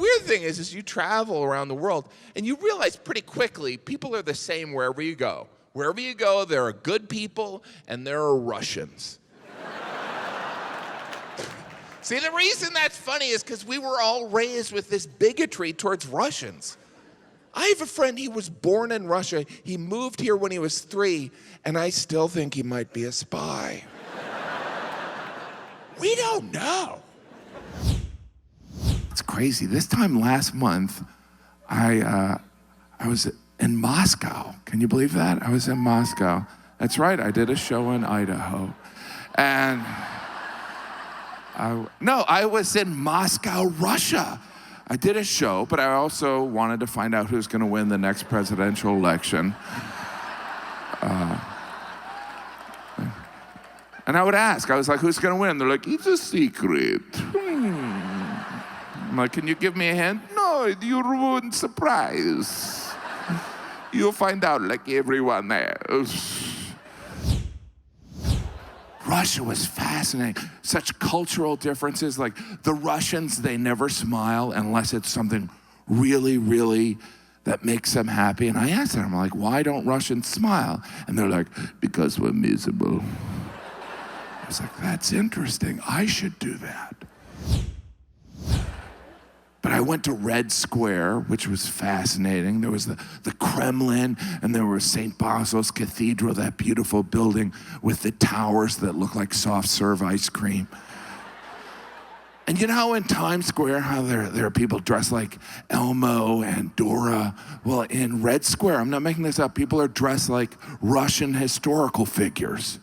weird thing is you travel around the world, and you realize pretty quickly people are the same wherever you go. Wherever you go, there are good people, and there are Russians. See, the reason that's funny is because we were all raised with this bigotry towards Russians. I have a friend, he was born in Russia. He moved here when he was 3, and I still think he might be a spy. We don't know. It's crazy. This time last month, I was in Moscow. Can you believe that? I was in Moscow. That's right, I did a show in Idaho. And I was in Moscow, Russia. I did a show, but I also wanted to find out who's going to win the next presidential election. And I would ask, I was like, who's going to win? They're like, it's a secret. I'm like, can you give me a hint? No, you ruined surprise. You'll find out like everyone else. Russia was fascinating. Such cultural differences. Like the Russians, they never smile unless it's something really, really that makes them happy. And I asked them, I'm like, why don't Russians smile? And they're like, because we're miserable. I was like, that's interesting. I should do that. But I went to Red Square, which was fascinating. There was the Kremlin, and there was St. Basil's Cathedral, that beautiful building with the towers that look like soft serve ice cream. And you know in Times Square how there are people dressed like Elmo and Dora? Well, in Red Square, I'm not making this up, people are dressed like Russian historical figures.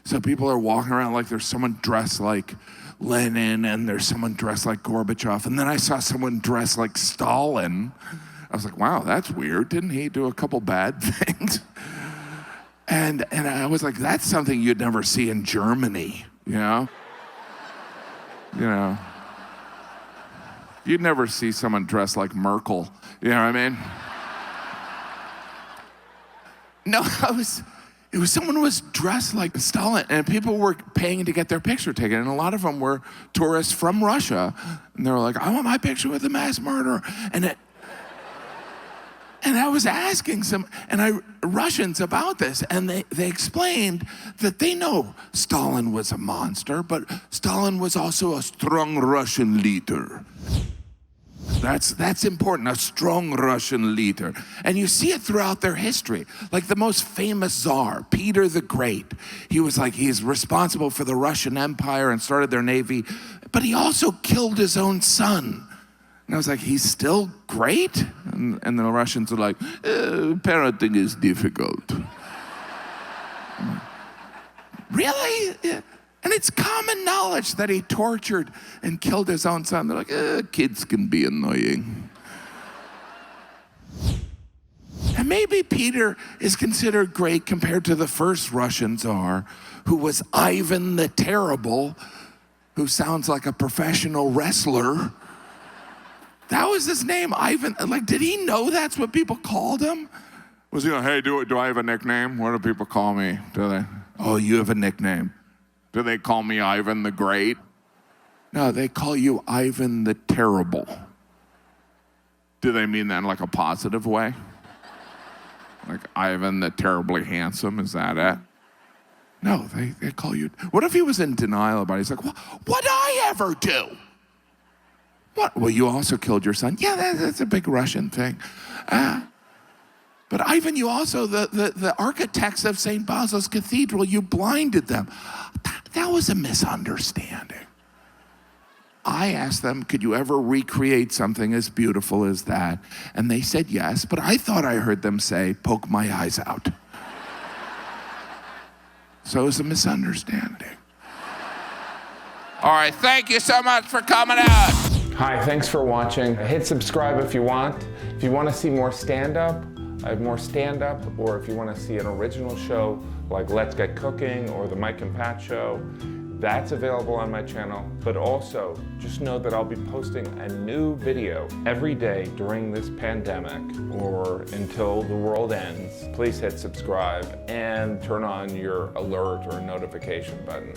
So people are walking around like there's someone dressed like Lenin, and there's someone dressed like Gorbachev, and then I saw someone dressed like Stalin. I was like, wow, that's weird. Didn't he do a couple bad things? And I was like, that's something you'd never see in Germany, you know? You know, you'd never see someone dressed like Merkel, you know what I mean? No, it was someone who was dressed like Stalin, and people were paying to get their picture taken, and a lot of them were tourists from Russia, and they were like, I want my picture with the mass murderer. And I was asking Russians about this, and they explained that they know Stalin was a monster, but Stalin was also a strong Russian leader. That's important, a strong Russian leader. And you see it throughout their history. Like the most famous Tsar, Peter the Great. He's responsible for the Russian Empire and started their navy, but he also killed his own son. And I was like, he's still great? And the Russians are like, parenting is difficult. Really? Yeah. And it's common knowledge that he tortured and killed his own son. They're like, kids can be annoying. And maybe Peter is considered great compared to the first Russian Tsar, who was Ivan the Terrible, who sounds like a professional wrestler. That was his name, Ivan. Like, did he know that's what people called him? Was he like, hey, do I have a nickname? What do people call me? Do they? Oh, you have a nickname. Do they call me Ivan the Great? No, they call you Ivan the Terrible. Do they mean that in like a positive way? Like Ivan the Terribly Handsome, is that it? No, they call you. What if he was in denial about it? He's like, what'd I ever do? What? Well, you also killed your son. Yeah, that's a big Russian thing. But Ivan, you also, the architects of St. Basil's Cathedral, you blinded them. That was a misunderstanding. I asked them, could you ever recreate something as beautiful as that? And they said yes, but I thought I heard them say, poke my eyes out. So it was a misunderstanding. All right, thank you so much for coming out. Hi, thanks for watching. Hit subscribe if you want. If you want to see more stand-up, I have more stand-up, or if you want to see an original show like Let's Get Cooking or the Mike and Pat Show, that's available on my channel. But also, just know that I'll be posting a new video every day during this pandemic or until the world ends. Please hit subscribe and turn on your alert or notification button.